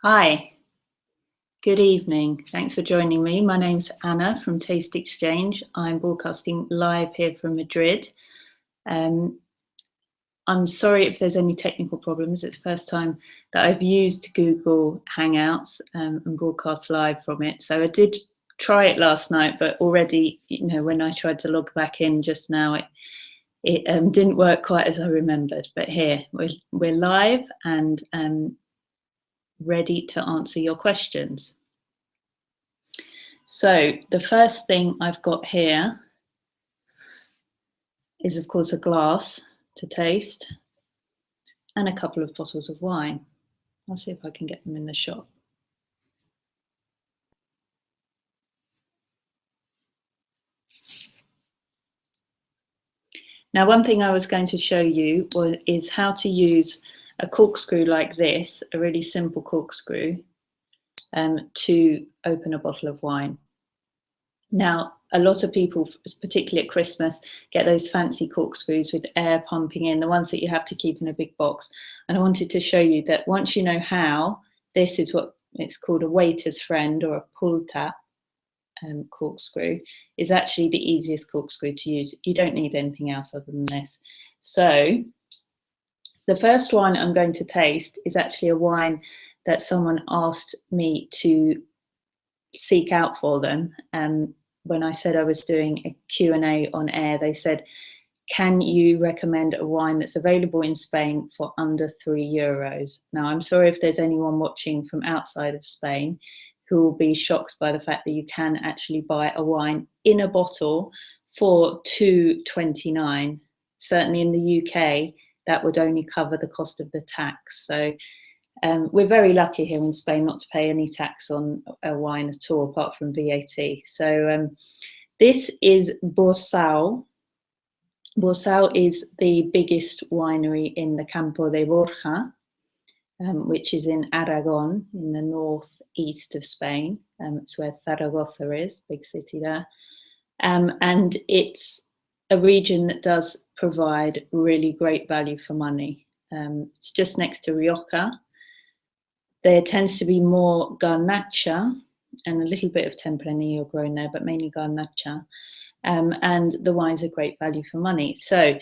Hi, good evening. Thanks for joining me. My name's Anna from Taste Exchange. I'm broadcasting live here from Madrid. I'm sorry if there's any technical problems. It's the first time that I've used Google Hangouts and broadcast live from it. So I did try it last night, but already, when I tried to log back in just now, it didn't work quite as I remembered. But here, we're live and ready to answer your questions. So the first thing I've got here is, of course, a glass to taste and a couple of bottles of wine. I'll see if I can get them in the shop. Now, one thing I was going to show you is how to use a corkscrew like this, a really simple corkscrew, to open a bottle of wine. Now, a lot of people, particularly at Christmas, get those fancy corkscrews with air pumping in, the ones that you have to keep in a big box. And I wanted to show you that once you know how, this is what it's called a waiter's friend, or a pull tap corkscrew, is actually the easiest corkscrew to use. You don't need anything else other than this. So the first wine I'm going to taste is actually a wine that someone asked me to seek out for them. When I said I was doing a Q&A on air, they said, can you recommend a wine that's available in Spain for under €3? Now, I'm sorry if there's anyone watching from outside of Spain who will be shocked by the fact that you can actually buy a wine in a bottle for €2.29. Certainly in the UK, that would only cover the cost of the tax. So we're very lucky here in Spain not to pay any tax on a wine at all, apart from VAT. So this is Borsao. Borsao is the biggest winery in the Campo de Borja, which is in Aragon, in the northeast of Spain. It's where Zaragoza is, big city there. And it's a region that does provide really great value for money. It's just next to Rioja. There tends to be more Garnacha and a little bit of Tempranillo grown there, but mainly Garnacha. And the wine's a great value for money. So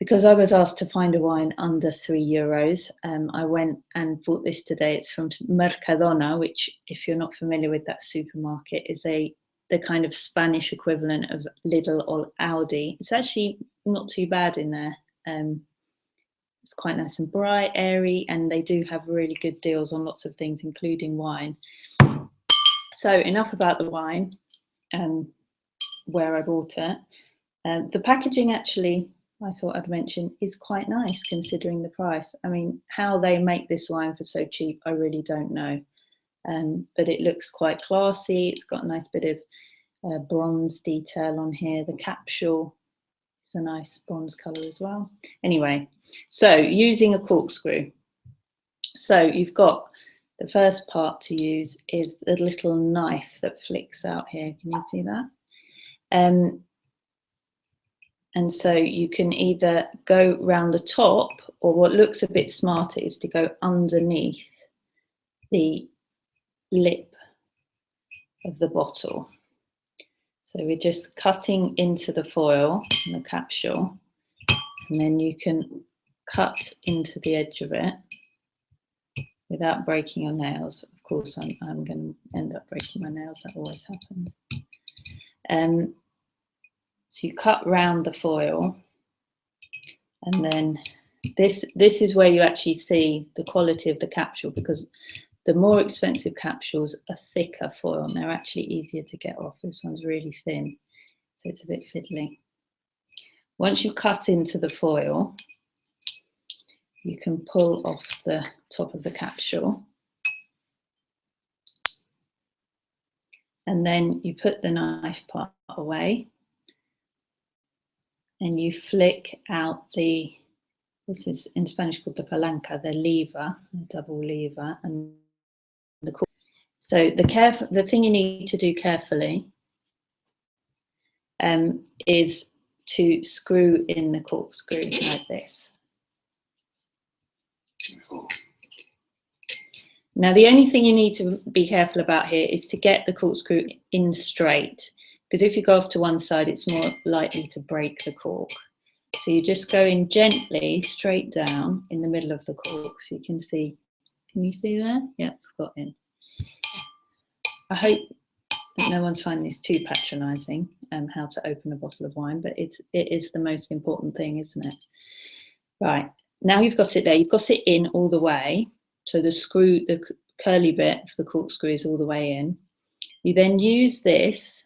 because I was asked to find a wine under €3, I went and bought this today. It's from Mercadona, which, if you're not familiar with that supermarket, is the kind of Spanish equivalent of Lidl or Aldi. It's actually not too bad in there. It's quite nice and bright, airy, and they do have really good deals on lots of things, including wine. So enough about the wine, where I bought it. The packaging, actually, I thought I'd mention, is quite nice considering the price. I mean, how they make this wine for so cheap, I really don't know. But it looks quite classy. It's got a nice bit of bronze detail on here. The capsule is a nice bronze colour as well. Anyway, so using a corkscrew. So you've got the first part to use is the little knife that flicks out here. Can you see that? And so you can either go round the top, or what looks a bit smarter is to go underneath the lip of the bottle. So we're just cutting into the foil and the capsule, and then you can cut into the edge of it without breaking your nails. Of course, I'm going to end up breaking my nails. That always happens. So you cut round the foil, and then this is where you actually see the quality of the capsule, because the more expensive capsules are thicker foil, and they're actually easier to get off. This one's really thin, so it's a bit fiddly. Once you cut into the foil, you can pull off the top of the capsule, and then you put the knife part away, and you flick out this is in Spanish called the palanca, the lever, the double lever, and the cork. So the thing you need to do carefully is to screw in the corkscrew like this. Now, the only thing you need to be careful about here is to get the corkscrew in straight, because if you go off to one side, it's more likely to break the cork. So you just go in gently, straight down in the middle of the cork. So you can see, can you see there? Yeah, got in. I hope that no one's finding this too patronising, how to open a bottle of wine, but it is the most important thing, isn't it? Right, now you've got it there, you've got it in all the way. So the screw, the curly bit of the corkscrew is all the way in. You then use this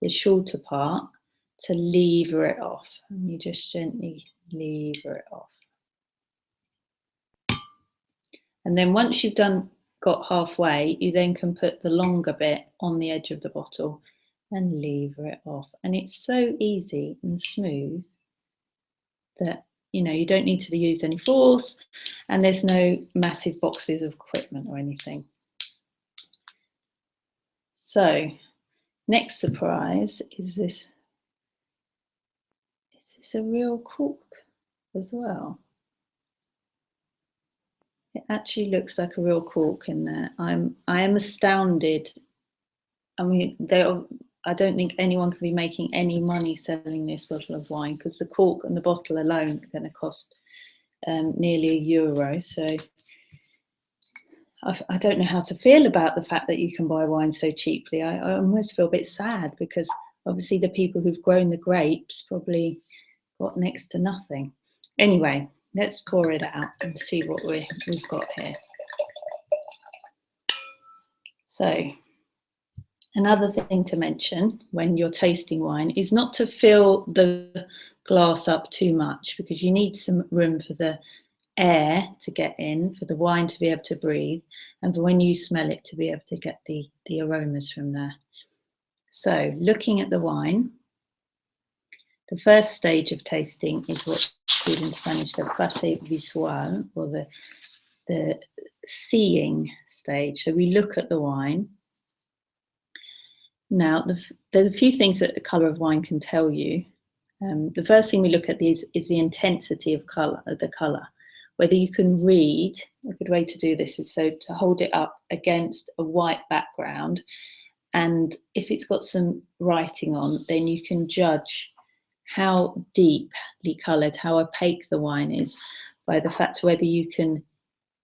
shorter part to lever it off, and you just gently lever it off. And then once you've got halfway, you then can put the longer bit on the edge of the bottle and lever it off. And it's so easy and smooth that, you know, you don't need to use any force, and there's no massive boxes of equipment or anything. So, next surprise is this. Is this a real cork as well? It actually looks like a real cork in there. I am astounded. I mean, I don't think anyone can be making any money selling this bottle of wine, because the cork and the bottle alone are going to cost nearly €1. So I don't know how to feel about the fact that you can buy wine so cheaply. I almost feel a bit sad, because obviously the people who've grown the grapes probably got next to nothing. Anyway, let's pour it out and see what we've got here. So, another thing to mention when you're tasting wine is not to fill the glass up too much, because you need some room for the air to get in, for the wine to be able to breathe, and for when you smell it to be able to get the aromas from there. So, looking at the wine, the first stage of tasting is what's called in Spanish the fase visual, or the seeing stage. So we look at the wine. Now, there's a few things that the colour of wine can tell you. The first thing we look at is the intensity of the colour. Whether you can read, a good way to do this is so to hold it up against a white background, and if it's got some writing on, then you can judge how deeply coloured, how opaque the wine is by the fact whether you can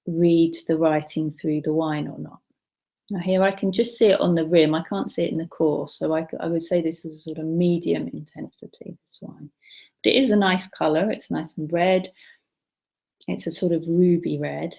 read the writing through the wine or not. Now here I can just see it on the rim, I can't see it in the core, so I would say this is a sort of medium intensity, this wine. But it is a nice colour, it's nice and red, it's a sort of ruby red.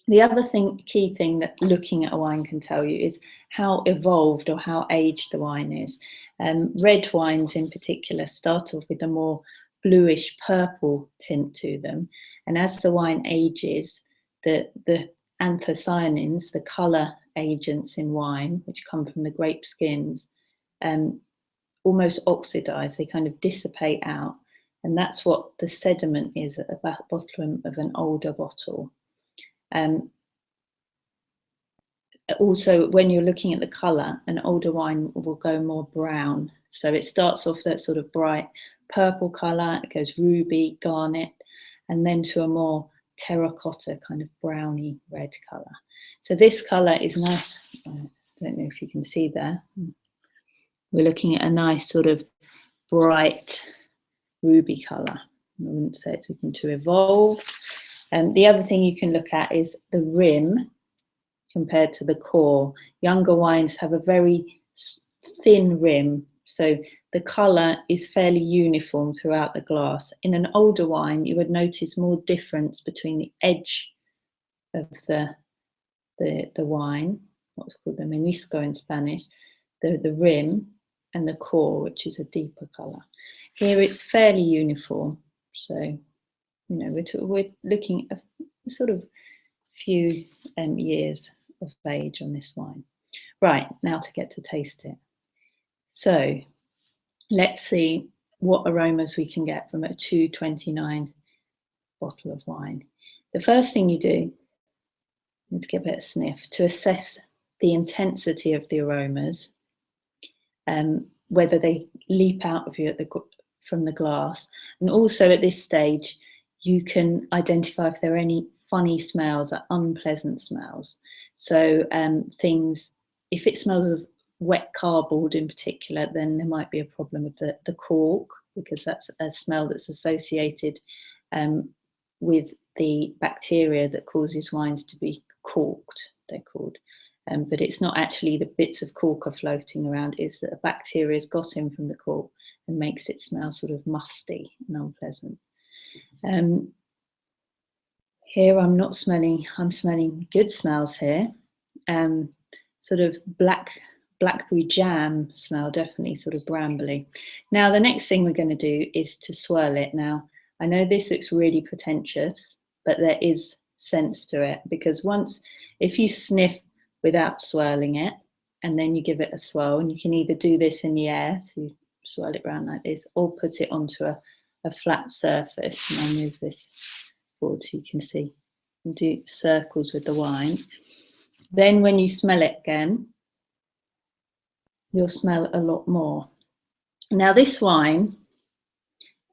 The other key thing that looking at a wine can tell you is how evolved or how aged the wine is. Red wines in particular start off with a more bluish purple tint to them, and as the wine ages, the anthocyanins, the colour agents in wine, which come from the grape skins, almost oxidize, they kind of dissipate out, and that's what the sediment is at the bottom of an older bottle. Also, when you're looking at the colour, an older wine will go more brown. So it starts off that sort of bright purple colour, it goes ruby, garnet, and then to a more terracotta kind of browny red colour. So this colour is nice. I don't know if you can see there. We're looking at a nice sort of bright ruby colour. I wouldn't say it's looking too evolved. The other thing you can look at is the rim compared to the core. Younger wines have a very thin rim, so the colour is fairly uniform throughout the glass. In an older wine, you would notice more difference between the edge of the wine, what's called the menisco in Spanish, the rim, and the core, which is a deeper colour. Here it's fairly uniform, so you know we're looking at a sort of few years of age on this wine. Right, now to get to taste it. So let's see what aromas we can get from a 229 bottle of wine. The first thing you do is give it a sniff to assess the intensity of the aromas, whether they leap out of you from the glass. And also at this stage, you can identify if there are any funny smells or unpleasant smells. So things, if it smells of wet cardboard in particular, then there might be a problem with the cork, because that's a smell that's associated with the bacteria that causes wines to be corked, they're called. But it's not actually the bits of cork are floating around, it's that a bacteria has got in from the cork and makes it smell sort of musty and unpleasant. Here I'm smelling good smells here. Sort of blackberry jam smell, definitely sort of brambly. Now the next thing we're going to do is to swirl it. Now I know this looks really pretentious, but there is sense to it, because if you sniff without swirling it and then you give it a swirl, and you can either do this in the air, so you swirl it around like this, or put it onto a flat surface. And I'll move this forward so you can see, and do circles with the wine. Then when you smell it again, you'll smell a lot more. Now this wine,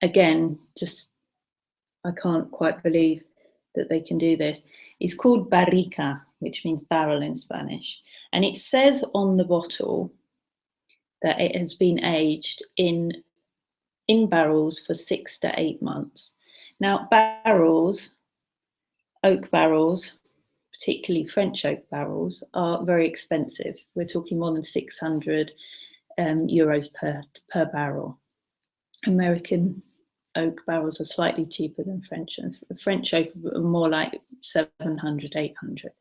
again, just I can't quite believe that they can do this, is called barrica, which means barrel in Spanish. And it says on the bottle that it has been aged in barrels for 6 to 8 months. Now barrels, oak barrels, particularly French oak barrels, are very expensive. We're talking more than 600 euros per barrel. American oak barrels are slightly cheaper than French, and French oak are more like 700, 800.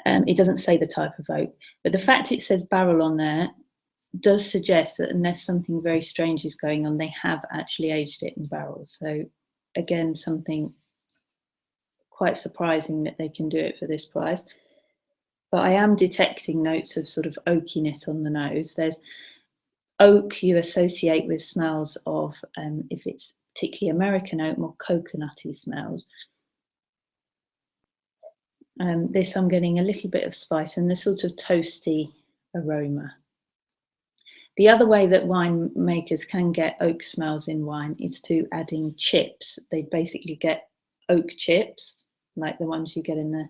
It doesn't say the type of oak, but the fact it says barrel on there does suggest that unless something very strange is going on, they have actually aged it in barrels. So again, something quite surprising that they can do it for this price. But I am detecting notes of sort of oakiness on the nose. There's oak you associate with smells of, if it's particularly American oak, more coconutty smells. This I'm getting a little bit of spice and the sort of toasty aroma. The other way that winemakers can get oak smells in wine is to adding chips. They basically get oak chips, like the ones you get in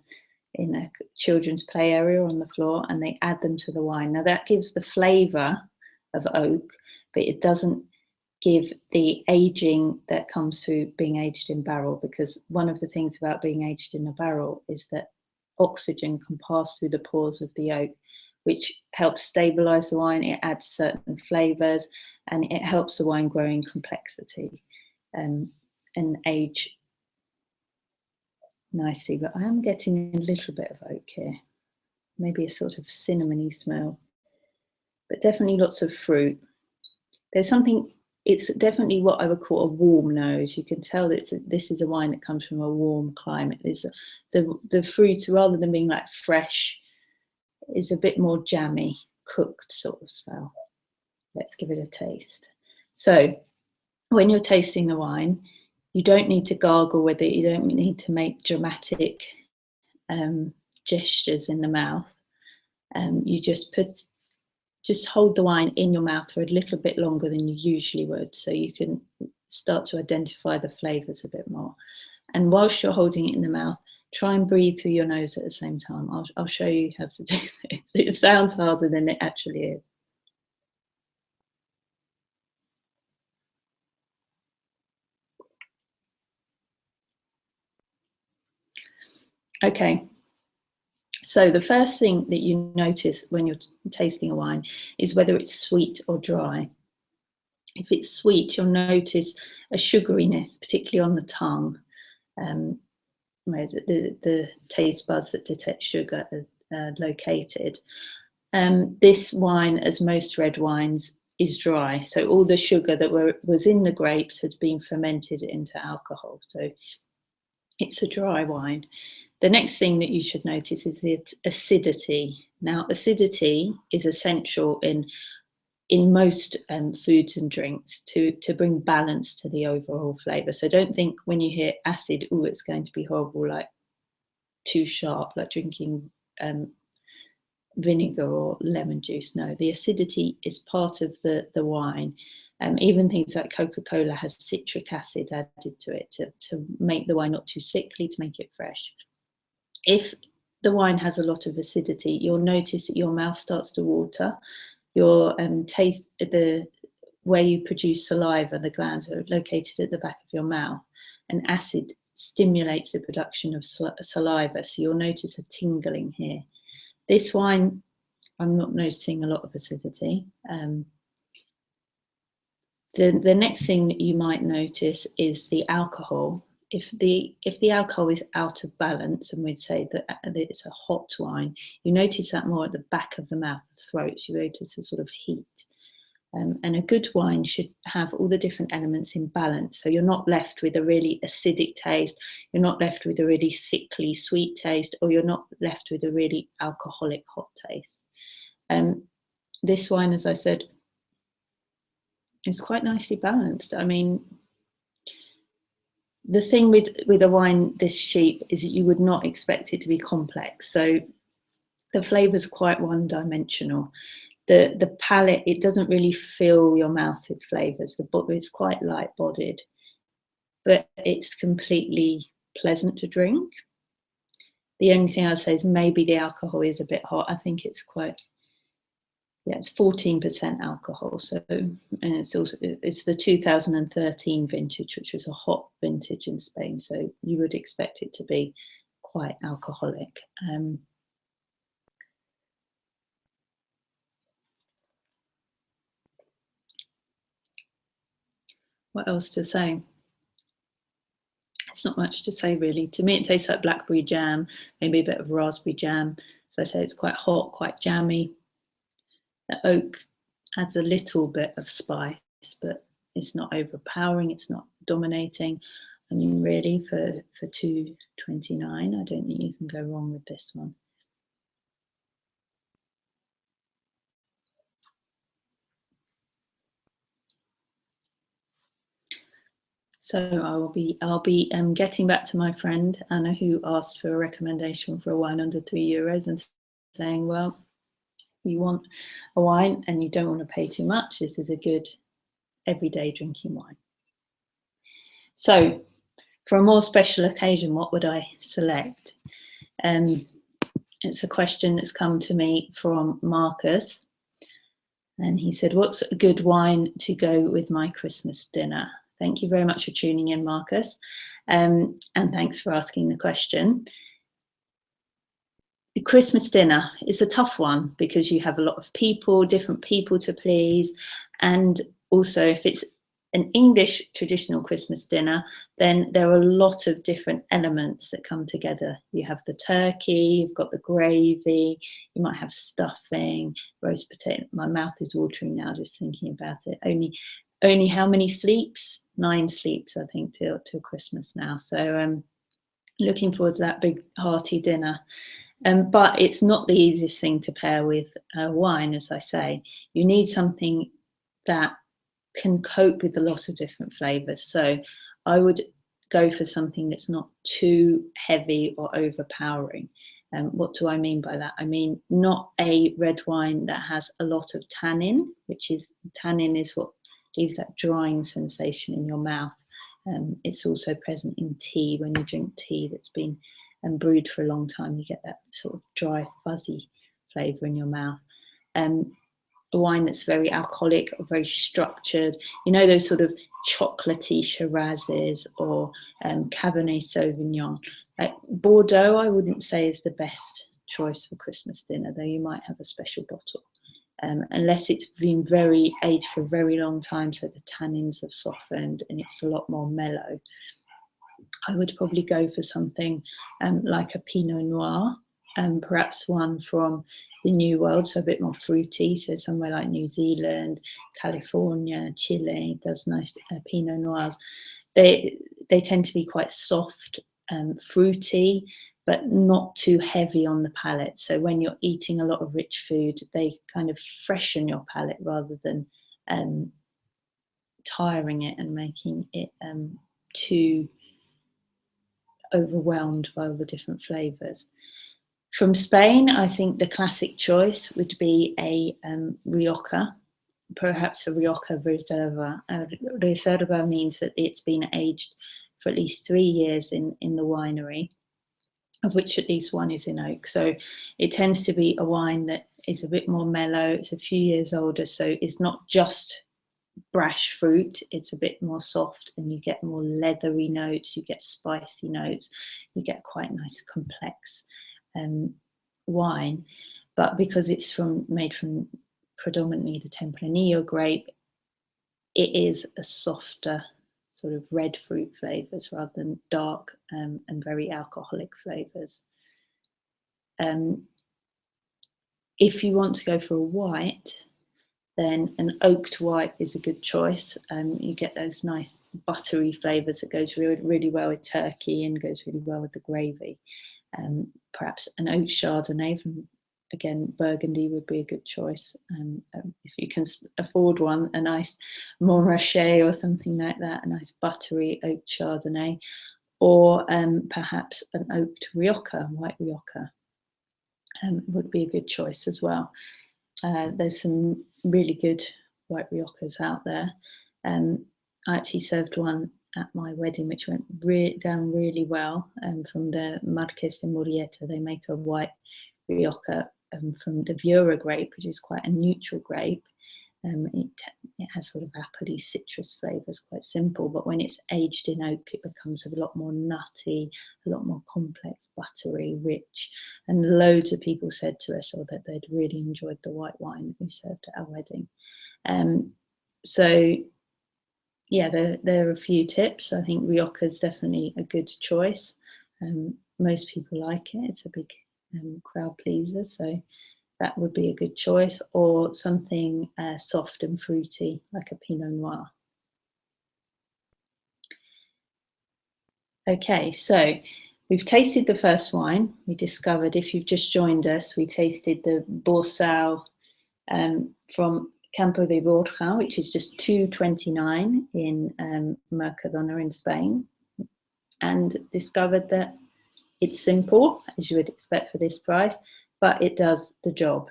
a children's play area on the floor, and they add them to the wine. Now that gives the flavour of oak, but it doesn't give the aging that comes through being aged in barrel, because one of the things about being aged in a barrel is that oxygen can pass through the pores of the oak, which helps stabilise the wine. It adds certain flavours and it helps the wine grow in complexity and age nicely. But I am getting a little bit of oak here, maybe a sort of cinnamony smell, but definitely lots of fruit. There's something, it's definitely what I would call a warm nose. You can tell that this is a wine that comes from a warm climate. The fruit, rather than being like fresh, is a bit more jammy, cooked sort of smell. Let's give it a taste. So when you're tasting the wine, you don't need to gargle with it. You don't need to make dramatic gestures in the mouth. You just hold the wine in your mouth for a little bit longer than you usually would, so you can start to identify the flavours a bit more. And whilst you're holding it in the mouth, try and breathe through your nose at the same time. I'll show you how to do this. It sounds harder than it actually is. Okay, so the first thing that you notice when you're tasting a wine is whether it's sweet or dry. If it's sweet, you'll notice a sugariness, particularly on the tongue. Where the taste buds that detect sugar are located. This wine, as most red wines, is dry. So all the sugar that was in the grapes has been fermented into alcohol. So it's a dry wine. The next thing that you should notice is the acidity. Now, acidity is essential in most foods and drinks to bring balance to the overall flavour. So don't think when you hear acid, oh, it's going to be horrible, like too sharp, like drinking vinegar or lemon juice. No, the acidity is part of the wine, Even things like Coca-Cola has citric acid added to it to make the wine not too sickly, to make it fresh. If the wine has a lot of acidity, you'll notice that your mouth starts to water. Your where you produce saliva, the glands are located at the back of your mouth, and acid stimulates the production of saliva, so you'll notice a tingling here. This wine, I'm not noticing a lot of acidity. The next thing that you might notice is the alcohol. If the alcohol is out of balance, and we'd say that it's a hot wine, you notice that more at the back of the mouth, the throat, so you notice a sort of heat. And a good wine should have all the different elements in balance, so you're not left with a really acidic taste, you're not left with a really sickly sweet taste, or you're not left with a really alcoholic hot taste. This wine, as I said, is quite nicely balanced. I mean, the thing with a wine this cheap is that you would not expect it to be complex. So the flavour's quite one-dimensional. The palate, it doesn't really fill your mouth with flavours. It's quite light-bodied, but it's completely pleasant to drink. The only thing I'd say is maybe the alcohol is a bit hot. I think it's quite, yeah, it's 14% alcohol. So, and it's the 2013 vintage, which was a hot vintage in Spain. So you would expect it to be quite alcoholic. What else to say? It's not much to say really. To me, it tastes like blackberry jam, maybe a bit of raspberry jam. As I say, it's quite hot, quite jammy. The oak adds a little bit of spice, but it's not overpowering, it's not dominating. I mean, really, for $2.29, I don't think you can go wrong with this one. So I'll be getting back to my friend Anna, who asked for a recommendation for a wine under €3, and saying, well, you want a wine and you don't want to pay too much, this is a good everyday drinking wine. So for a more special occasion, what would I select? It's a question that's come to me from Marcus, and he said, what's a good wine to go with my Christmas dinner? Thank you very much for tuning in, Marcus, and thanks for asking the question. The Christmas dinner is a tough one because you have a lot of people, different people to please, and also if it's an English traditional Christmas dinner, then there are a lot of different elements that come together. You have the turkey, you've got the gravy, you might have stuffing, roast potato. My mouth is watering now just thinking about it. Only how many sleeps? 9 sleeps, I think, till Christmas now. So looking forward to that big hearty dinner. But it's not the easiest thing to pair with wine, as I say. You need something that can cope with a lot of different flavours. So I would go for something that's not too heavy or overpowering. What do I mean by that? I mean not a red wine that has a lot of tannin, tannin is what leaves that drying sensation in your mouth. It's also present in tea. When you drink tea that's been brewed for a long time, you get that sort of dry, fuzzy flavour in your mouth. A wine that's very alcoholic or very structured, you know, those sort of chocolatey Shirazes or Cabernet Sauvignon. Bordeaux, I wouldn't say is the best choice for Christmas dinner, though you might have a special bottle. Unless it's been aged for a very long time, so the tannins have softened and it's a lot more mellow. I would probably go for something like a Pinot Noir, perhaps one from the New World, so a bit more fruity, so somewhere like New Zealand, California, Chile does nice Pinot Noirs. They tend to be quite soft, fruity, but not too heavy on the palate. So when you're eating a lot of rich food, they kind of freshen your palate rather than tiring it and making it too overwhelmed by all the different flavours. From Spain, I think the classic choice would be a Rioja, perhaps a Rioja Reserva. Reserva means that it's been aged for at least 3 years in the winery, of which at least one is in oak. So it tends to be a wine that is a bit more mellow. It's a few years older, so it's not just brash fruit, it's a bit more soft, and you get more leathery notes, you get spicy notes, you get quite nice complex wine. But because it's made from predominantly the Tempranillo grape, it is a softer sort of red fruit flavors rather than dark and very alcoholic flavors. If you want to go for a white, then an oaked white is a good choice. You get those nice buttery flavors that goes really well with turkey and goes really well with the gravy. Perhaps an oak Chardonnay from, again, Burgundy would be a good choice. If you can afford one, a nice Montrachet or something like that, a nice buttery oak Chardonnay, or perhaps an oaked Rioja, white Rioja, would be a good choice as well. There's some really good white Riojas out there. I actually served one at my wedding, which went down really well. From the Marques de Murieta, they make a white Rioja from the Viura grape, which is quite a neutral grape. It has sort of appley citrus flavors, quite simple, but when it's aged in oak, it becomes a lot more nutty, a lot more complex, buttery, rich. And loads of people said to us that they'd really enjoyed the white wine that we served at our wedding. So yeah, there are a few tips. I think Rioja is definitely a good choice. Most people like it. It's a big crowd pleaser, so that would be a good choice, or something soft and fruity like a Pinot Noir. Okay, so we've tasted the first wine. We discovered, if you've just joined us, we tasted the Bosal from Campo de Borja, which is just $2.29 in Mercadona in Spain, and discovered that it's simple, as you would expect for this price, but it does the job.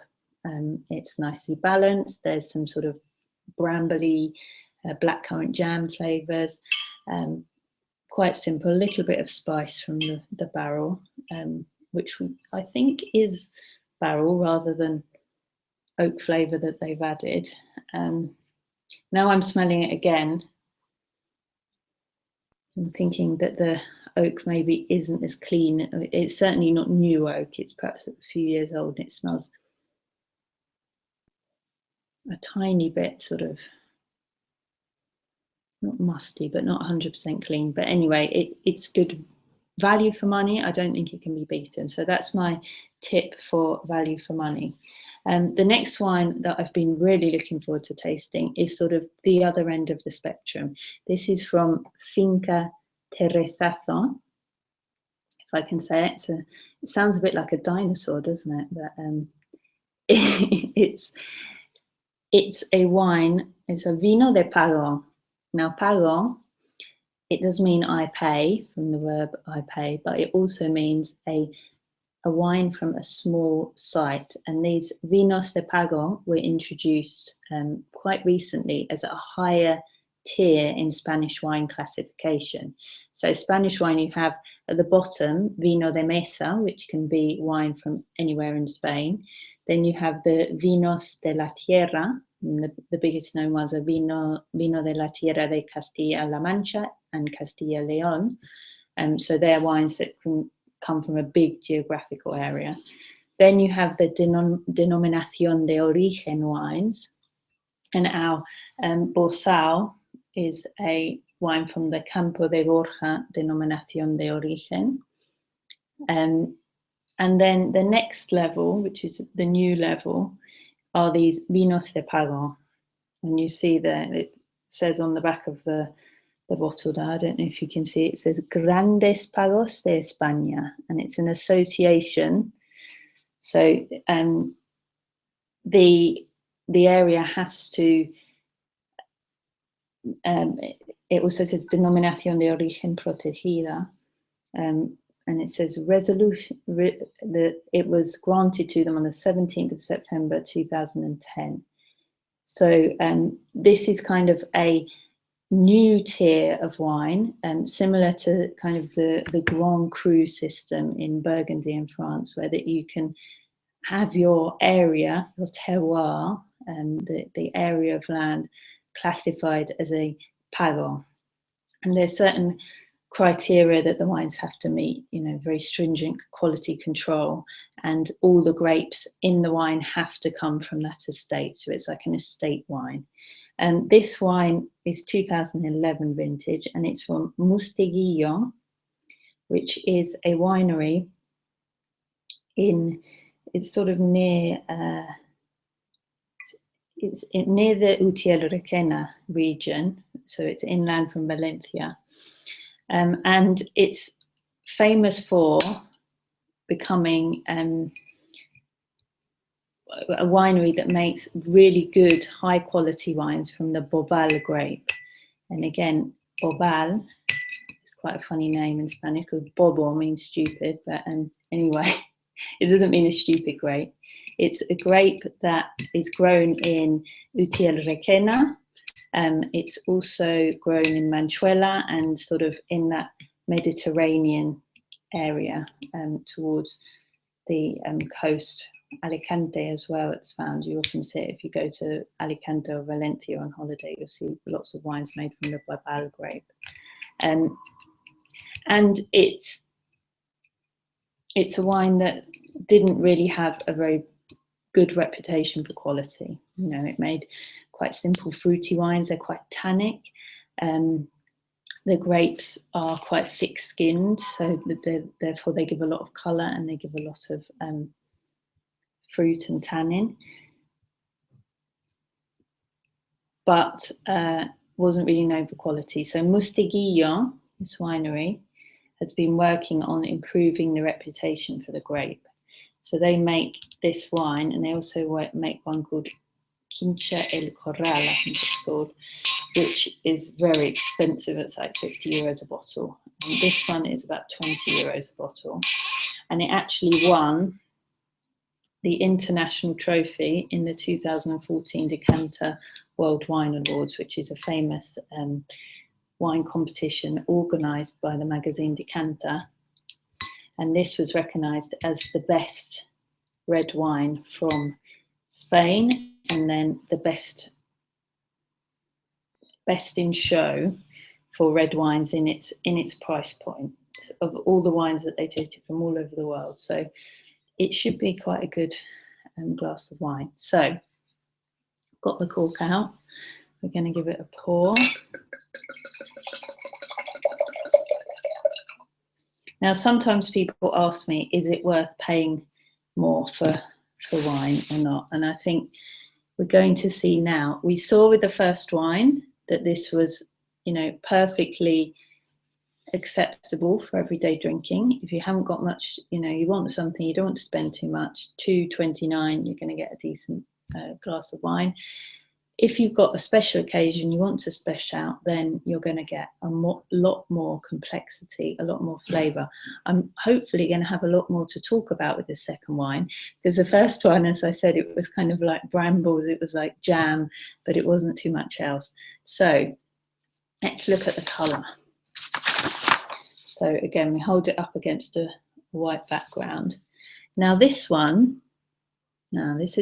It's nicely balanced. There's some sort of brambly blackcurrant jam flavors. Quite simple, a little bit of spice from the barrel, which I think is barrel rather than oak flavor that they've added. Now I'm smelling it again. I'm thinking that the oak maybe isn't as clean. It's certainly not new oak. It's perhaps a few years old, and it smells a tiny bit sort of, not musty, but not 100% clean. But anyway, it's good value for money. I don't think it can be beaten. So that's my tip for value for money. The next wine that I've been really looking forward to tasting is sort of the other end of the spectrum. This is from Finca Terrezazo, if I can say it. It sounds a bit like a dinosaur, doesn't it? But it's a wine. It's a vino de pago. Now, pago, it does mean I pay, from the verb I pay, but it also means a wine from a small site. And these vinos de pago were introduced quite recently as a higher tier in Spanish wine classification. So Spanish wine, you have at the bottom vino de mesa, which can be wine from anywhere in Spain. Then you have the vinos de la tierra. The biggest known ones are vino de la tierra de Castilla-La Mancha and Castilla-León. So they're wines that can come from a big geographical area. Then you have the denominación de origen wines, and our Bosal is a wine from the Campo de Borja denominación de origen. And then the next level, which is the new level, are these vinos de pago. And you see that it says on the back of the bottle there, I don't know if you can see, it says Grandes Pagos de España, and it's an association. So the area has to, it also says Denominación de Origen Protegida, and it says resolution, it was granted to them on the 17th of September 2010. So this is kind of a new tier of wine, similar to kind of the Grand Cru system in Burgundy in France, where that you can have your area, your terroir, the area of land classified as a pavon. And there's certain criteria that the wines have to meet, you know, very stringent quality control, and all the grapes in the wine have to come from that estate. So it's like an estate wine. And this wine is 2011 vintage, and it's from Musteguillo, which is a winery it's sort of near, it's near the Utiel Requena region. So it's inland from Valencia. And it's famous for becoming a winery that makes really good high quality wines from the Bobal grape. And again, Bobal is quite a funny name in Spanish, because bobo means stupid, but anyway, it doesn't mean a stupid grape. It's a grape that is grown in Utiel Requena. It's also grown in Manchuela and sort of in that Mediterranean area towards the coast. Alicante as well, it's found. You often see it if you go to Alicante or Valencia on holiday, you'll see lots of wines made from the Bobal grape. And it's a wine that didn't really have a very good reputation for quality. You know, it made quite simple fruity wines. They're quite tannic. The grapes are quite thick-skinned, so therefore they give a lot of colour and they give a lot of fruit and tannin. But wasn't really known for quality. So Musteguillo, this winery, has been working on improving the reputation for the grape. So they make this wine, and they also make one called Quincha El Corral, I think it's called, which is very expensive. It's like 50 euros a bottle. And this one is about 20 euros a bottle. And it actually won the international trophy in the 2014 Decanter World Wine Awards, which is a famous wine competition organised by the magazine Decanter. And this was recognised as the best red wine from Spain, and then the best in show for red wines in its price point of all the wines that they tasted from all over the world. So it should be quite a good glass of wine. So got the cork out. We're going to give it a pour. Now, sometimes people ask me, is it worth paying more for wine or not? And I think we're going to see now. We saw with the first wine that this was, you know, perfectly acceptable for everyday drinking. If you haven't got much, you know, you want something, you don't want to spend too much, €2.29, you're going to get a decent glass of wine. If you've got a special occasion, you want to splash out, then you're going to get a lot more complexity, a lot more flavour. I'm hopefully going to have a lot more to talk about with the second wine, because the first one, as I said, it was kind of like brambles, it was like jam, but it wasn't too much else. So let's look at the colour. So again, we hold it up against a white background. Now this one, this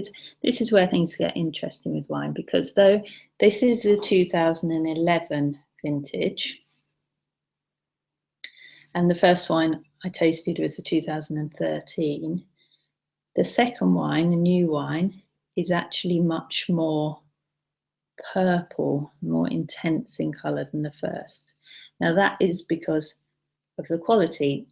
is where things get interesting with wine, because though this is a 2011 vintage, and the first wine I tasted was a 2013, the second wine, the new wine, is actually much more purple, more intense in colour than the first. Now that is because of the quality.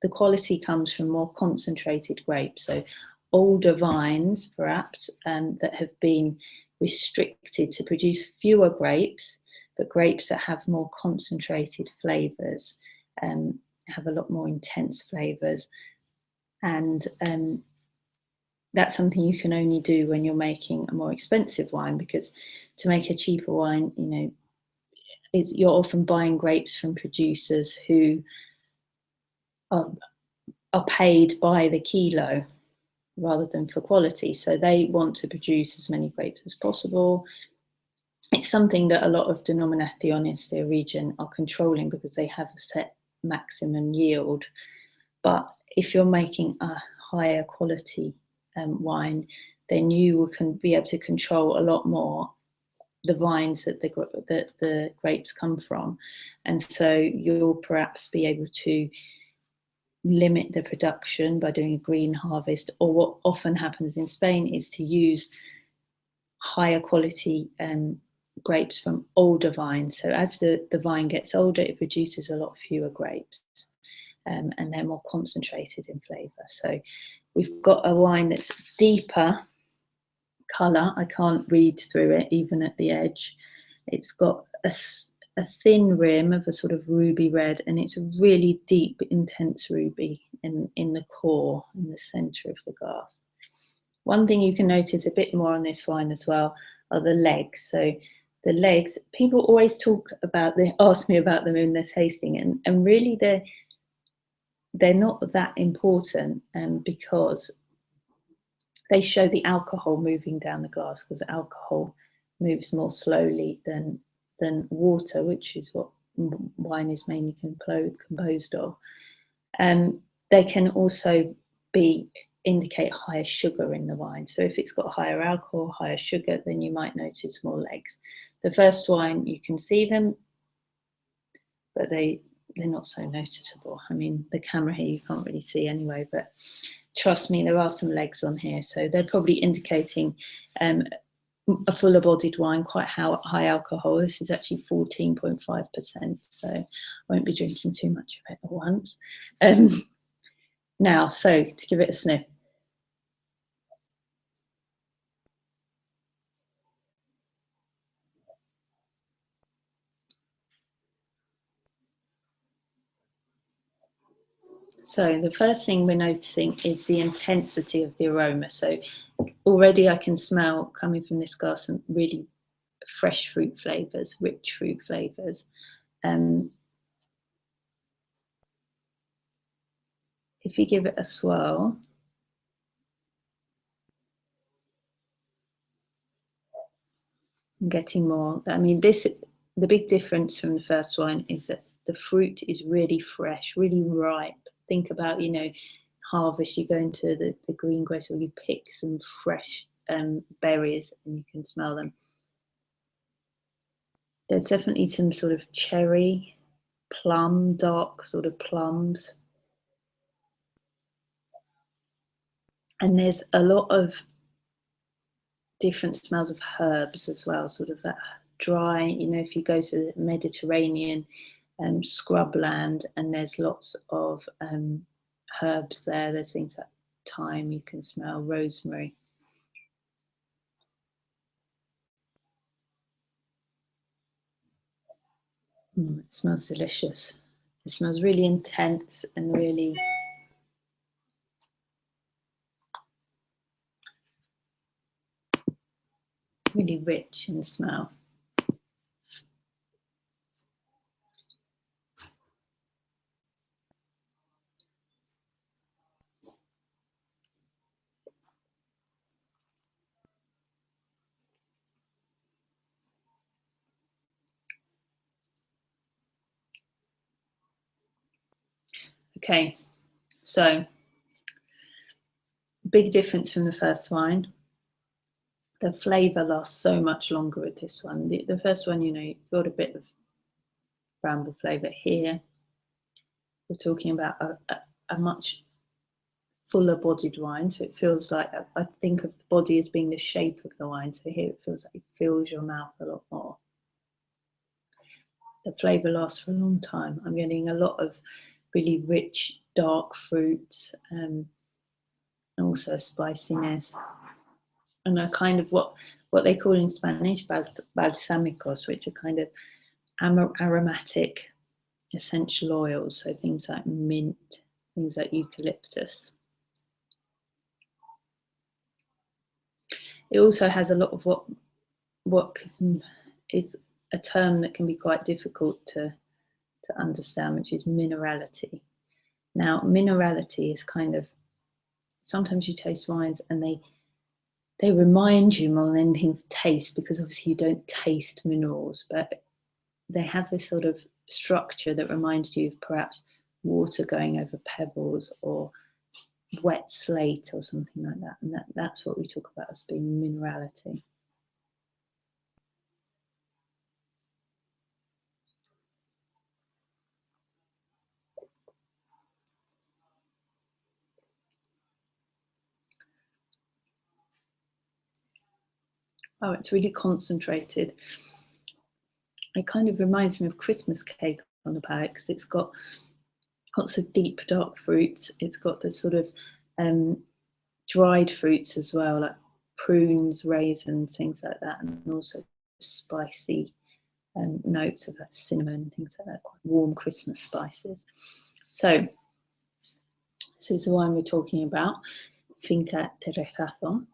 The quality comes from more concentrated grapes, so older vines perhaps that have been restricted to produce fewer grapes, but grapes that have more concentrated flavours, have a lot more intense flavours. And that's something you can only do when you're making a more expensive wine, because to make a cheaper wine, you know, you're often buying grapes from producers who are paid by the kilo. rather than for quality. So they want to produce as many grapes as possible. It's something that a lot of denominaciones de origen are controlling because they have a set maximum yield. But if you're making a higher quality wine, then you can be able to control a lot more the vines that the grapes come from. And so you'll perhaps be able to limit the production by doing a green harvest, or what often happens in Spain is to use higher quality grapes from older vines. So as the vine gets older, it produces a lot fewer grapes, and they're more concentrated in flavour. So we've got a wine that's deeper colour. I can't read through it even at the edge. It's got a thin rim of a sort of ruby red, and it's a really deep, intense ruby in the core, in the centre of the glass. One thing you can notice a bit more on this wine as well are the legs. So the legs, people always ask me about them in their tasting, and really they're not that important, because they show the alcohol moving down the glass, because alcohol moves more slowly than water, which is what wine is mainly composed of. They can also indicate higher sugar in the wine. So if it's got higher alcohol, higher sugar, then you might notice more legs. The first wine, you can see them, but they're not so noticeable. I mean, the camera here you can't really see anyway, but trust me, there are some legs on here. So they're probably indicating a fuller bodied wine, quite high alcohol. This is actually 14.5%, so I won't be drinking too much of it at once. Now, so to give it a sniff. So the first thing we're noticing is the intensity of the aroma. So already I can smell, coming from this glass, some really fresh fruit flavours, rich fruit flavours. If you give it a swirl, I'm getting more. I mean, the big difference from the first one is that the fruit is really fresh, really ripe. Think about, harvest, you go into the green grocery, or you pick some fresh berries and you can smell them. There's definitely some sort of cherry, plum, dark sort of plums. And there's a lot of different smells of herbs as well, sort of that dry, if you go to the Mediterranean scrubland, and there's lots of herbs there. There's things like thyme you can smell, rosemary. It smells delicious. It smells really intense and really rich in the smell. Okay, so big difference from the first wine. The flavour lasts so much longer with this one. The first one, you've got a bit of bramble flavour here. We're talking about a much fuller bodied wine, so it feels like, I think of the body as being the shape of the wine, so here it feels like it fills your mouth a lot more. The flavour lasts for a long time. I'm getting a lot of really rich dark fruits, and also spiciness, and a kind of what they call in Spanish balsamicos, which are kind of aromatic essential oils, so things like mint, things like eucalyptus. It also has a lot of what is a term that can be quite difficult to understand, which is minerality. Now, minerality is kind of sometimes you taste wines and they remind you more than anything of taste, because obviously you don't taste minerals, but they have this sort of structure that reminds you of perhaps water going over pebbles or wet slate or something like that. And that's what we talk about as being minerality. Oh, it's really concentrated. It kind of reminds me of Christmas cake on the palate, because it's got lots of deep dark fruits. It's got this sort of dried fruits as well, like prunes, raisins, things like that, and also spicy notes of that cinnamon and things like that, quite warm Christmas spices. So this is the wine we're talking about, Finca Terrezazo.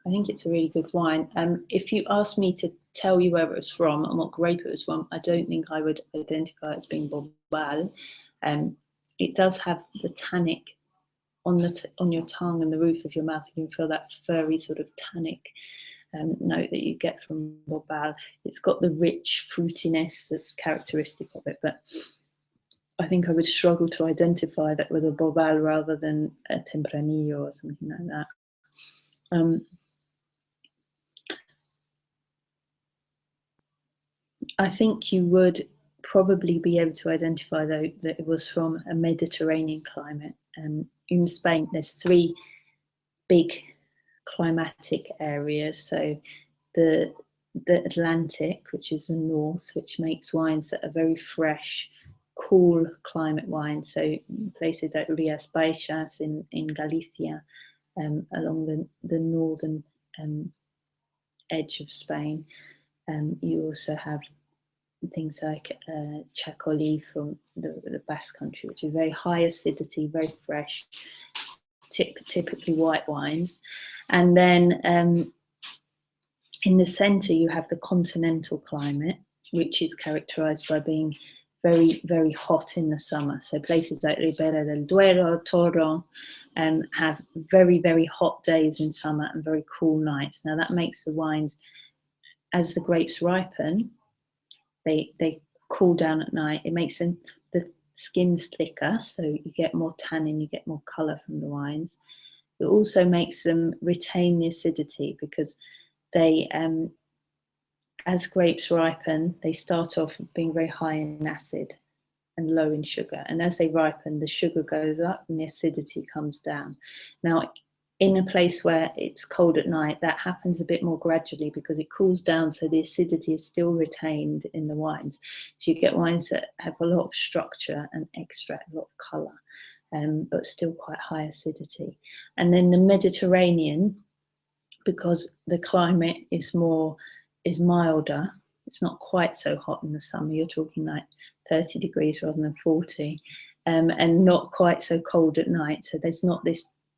I think it's a really good wine. If you asked me to tell you where it was from and what grape it was from, I don't think I would identify it as being Borbal. It does have the tannic on your tongue and the roof of your mouth. You can feel that furry sort of tannic note that you get from Borbal. It's got the rich fruitiness that's characteristic of it, but I think I would struggle to identify that with a Borbal rather than a Tempranillo or something like that. I think you would probably be able to identify, though, that it was from a Mediterranean climate. In Spain, there's 3 big climatic areas. So the Atlantic, which is the north, which makes wines that are very fresh, cool climate wines. So places like Rías Baixas in Galicia, along the northern edge of Spain. You also have things like Chacolí from the Basque Country, which is very high acidity, very fresh, typically white wines. And then in the centre, you have the continental climate, which is characterised by being very, very hot in the summer. So places like Ribera del Duero, Toro, have very, very hot days in summer and very cool nights. Now that makes the wines, as the grapes ripen, they cool down at night. It makes the skins thicker, so you get more tannin, you get more colour from the wines. It also makes them retain the acidity, because they, as grapes ripen, they start off being very high in acid and low in sugar. And as they ripen, the sugar goes up and the acidity comes down. Now, in a place where it's cold at night, that happens a bit more gradually, because it cools down, so the acidity is still retained in the wines. So you get wines that have a lot of structure and extract, a lot of colour, but still quite high acidity. And then the Mediterranean, because the climate is milder, it's not quite so hot in the summer. You're talking like 30 degrees rather than 40, and not quite so cold at night. So there's not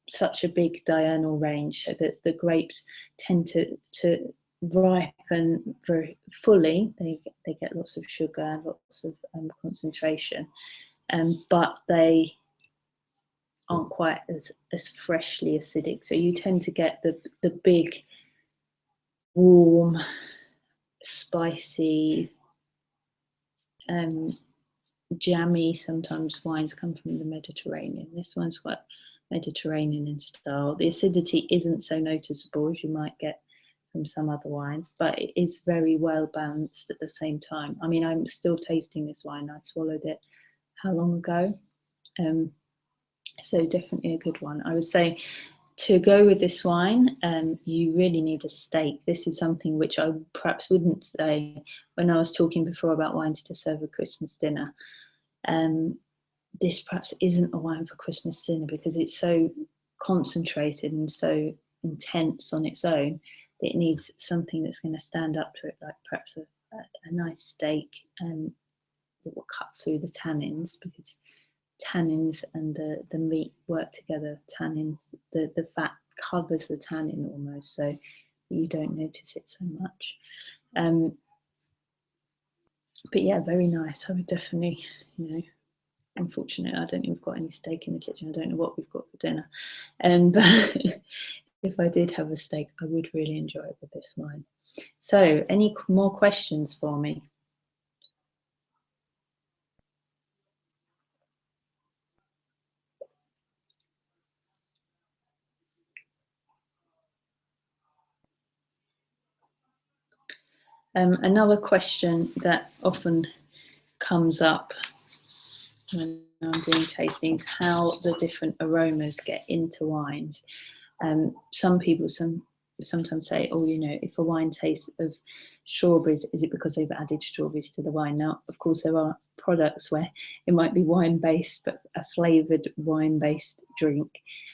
such a big diurnal range, so that the grapes tend to ripen very fully. They get lots of sugar, lots of concentration, but they aren't quite as freshly acidic. So you tend to get the big, warm, spicy, jammy, sometimes wines come from the Mediterranean. This one's quite Mediterranean in style. The acidity isn't so noticeable as you might get from some other wines, but it is very well balanced at the same time. I mean, I'm still tasting this wine. I swallowed it how long ago? So definitely a good one. I would say to go with this wine, you really need a steak. This is something which I perhaps wouldn't say when I was talking before about wines to serve a Christmas dinner. This perhaps isn't a wine for Christmas dinner, because it's so concentrated and so intense on its own. It needs something that's going to stand up to it, like perhaps a nice steak that will cut through the tannins, because tannins and the meat work together. Tannins, the fat covers the tannin almost, so you don't notice it so much. But yeah, very nice. I would definitely, Unfortunately, I don't think we've got any steak in the kitchen. I don't know what we've got for dinner. But if I did have a steak, I would really enjoy it with this wine. So, any more questions for me? Another question that often comes up when I'm doing tastings, how the different aromas get into wines. Some people sometimes say, oh, you know, if a wine tastes of strawberries, is it because they've added strawberries to the wine? Now, of course, there are products where it might be wine-based, but a flavoured wine-based drink,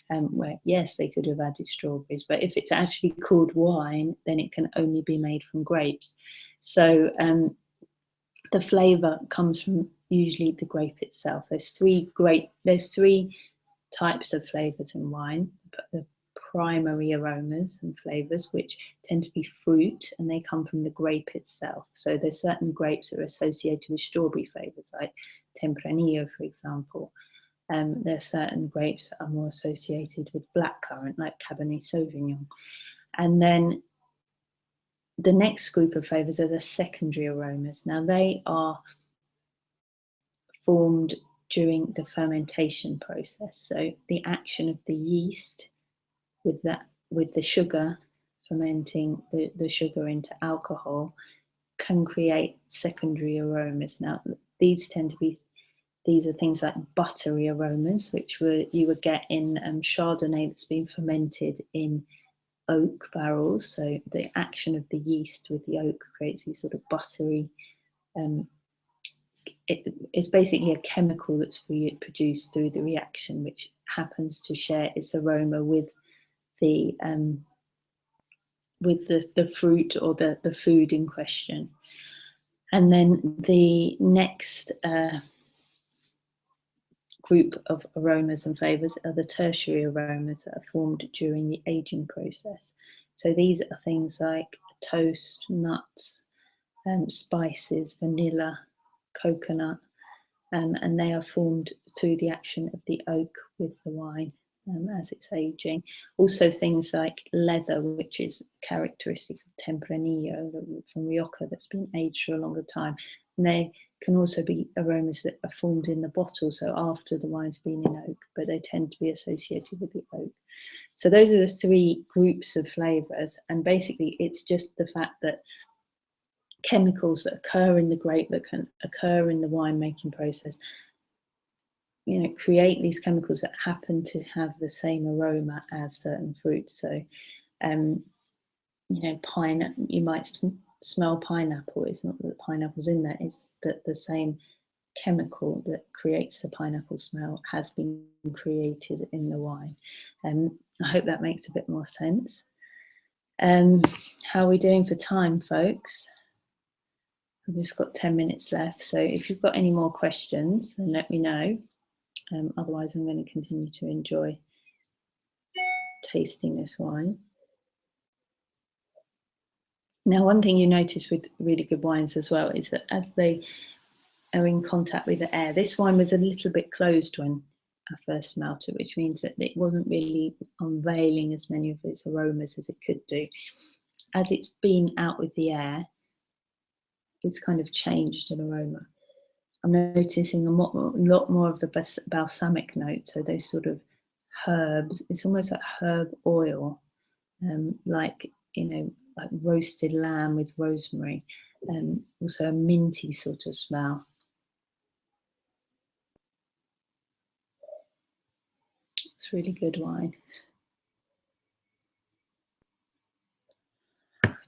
where, yes, they could have added strawberries, but if it's actually called wine, then it can only be made from grapes. So the flavour comes from usually the grape itself. There's three types of flavours in wine. The primary aromas and flavours, which tend to be fruit, and they come from the grape itself. So there's certain grapes that are associated with strawberry flavours, like Tempranillo, for example. There are certain grapes that are more associated with blackcurrant, like Cabernet Sauvignon. And then the next group of flavours are the secondary aromas. Now, they are formed during the fermentation process. So the action of the yeast with the sugar, fermenting the sugar into alcohol, can create secondary aromas. Now, these are things like buttery aromas, which you would get in Chardonnay that's been fermented in oak barrels. So the action of the yeast with the oak creates these sort of buttery. It's basically a chemical that's produced through the reaction, which happens to share its aroma with the fruit or the food in question. And then the next group of aromas and flavours are the tertiary aromas that are formed during the aging process. So these are things like toast, nuts, spices, vanilla, coconut, and they are formed through the action of the oak with the wine as it's aging. Also things like leather, which is characteristic of Tempranillo from Rioja that's been aged for a longer time. And they can also be aromas that are formed in the bottle, so after the wine's been in oak, but they tend to be associated with the oak. So those are the three groups of flavours, and basically it's just the fact that chemicals that occur in the grape, that can occur in the winemaking process, you know, create these chemicals that happen to have the same aroma as certain fruits. So, you know, you might smell pineapple. It's not that pineapple's in there, it's that the same chemical that creates the pineapple smell has been created in the wine. I hope that makes a bit more sense. How are we doing for time, folks? We've just got 10 minutes left, so if you've got any more questions, then let me know. Otherwise, I'm going to continue to enjoy tasting this wine. Now, one thing you notice with really good wines as well is that as they are in contact with the air, this wine was a little bit closed when I first smelt it, which means that it wasn't really unveiling as many of its aromas as it could do. As it's been out with the air, it's kind of changed an aroma. I'm noticing a lot more of the balsamic note, so those sort of herbs. It's almost like herb oil, like, you know, like roasted lamb with rosemary, and also a minty sort of smell. It's really good wine.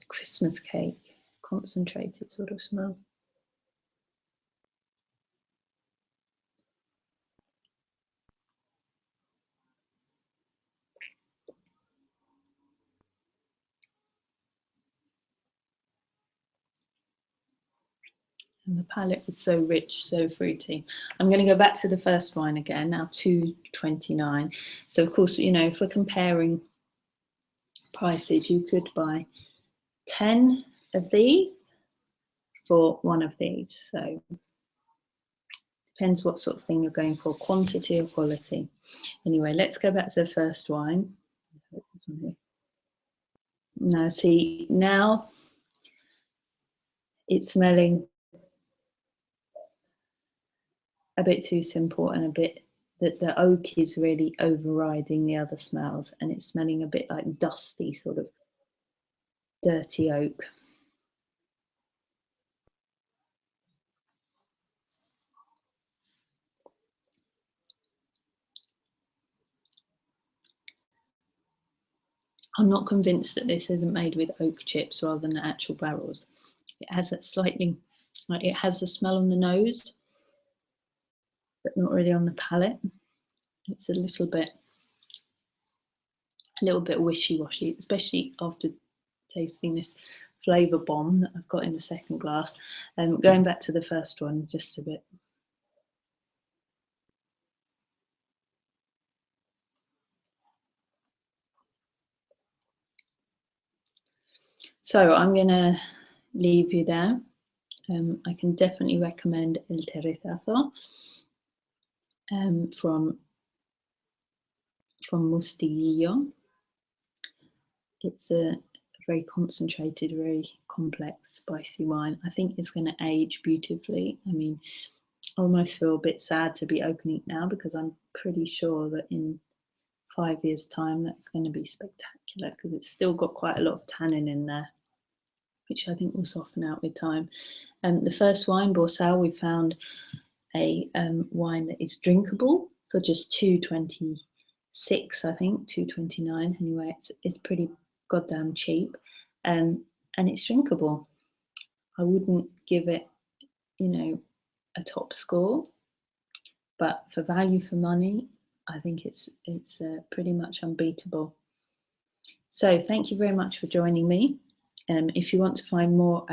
Christmas cake, concentrated sort of smell. And the palate is so rich, so fruity. I'm going to go back to the first wine again, now 229. So of course, you know, if we're comparing prices, you could buy 10 of these for one of these. So Depends what sort of thing you're going for, quantity or quality. Anyway, let's go back to the first wine. Now, see, now it's smelling a bit too simple and a bit that the oak is really overriding the other smells, and it's smelling a bit like dusty, sort of dirty oak. I'm not convinced that this isn't made with oak chips rather than the actual barrels. It has that slightly, like it has the smell on the nose, but not really on the palate. It's a little bit wishy-washy, especially after tasting this flavour bomb that I've got in the second glass. Going back to the first one, just a bit. So I'm going to leave you there. I can definitely recommend El Terrezazo from Mostiguillo. It's a very concentrated, very complex, spicy wine. I think it's going to age beautifully. I mean, I almost feel a bit sad to be opening it now because I'm pretty sure that in 5 years' time that's going to be spectacular because it's still got quite a lot of tannin in there, which I think will soften out with time. The first wine, Borsal, we found a wine that is drinkable for just $2.26, I think, $2.29. Anyway, it's pretty goddamn cheap, and it's drinkable. I wouldn't give it, you know, a top score, but for value for money, I think it's pretty much unbeatable. So thank you very much for joining me. If you want to find more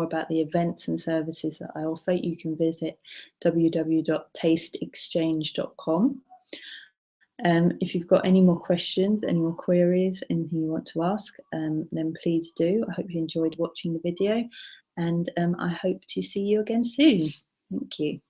about the events and services that I offer, you can visit www.tasteexchange.com. If you've got any more questions, any more queries, anything you want to ask, then please do. I hope you enjoyed watching the video, and I hope to see you again soon. Thank you.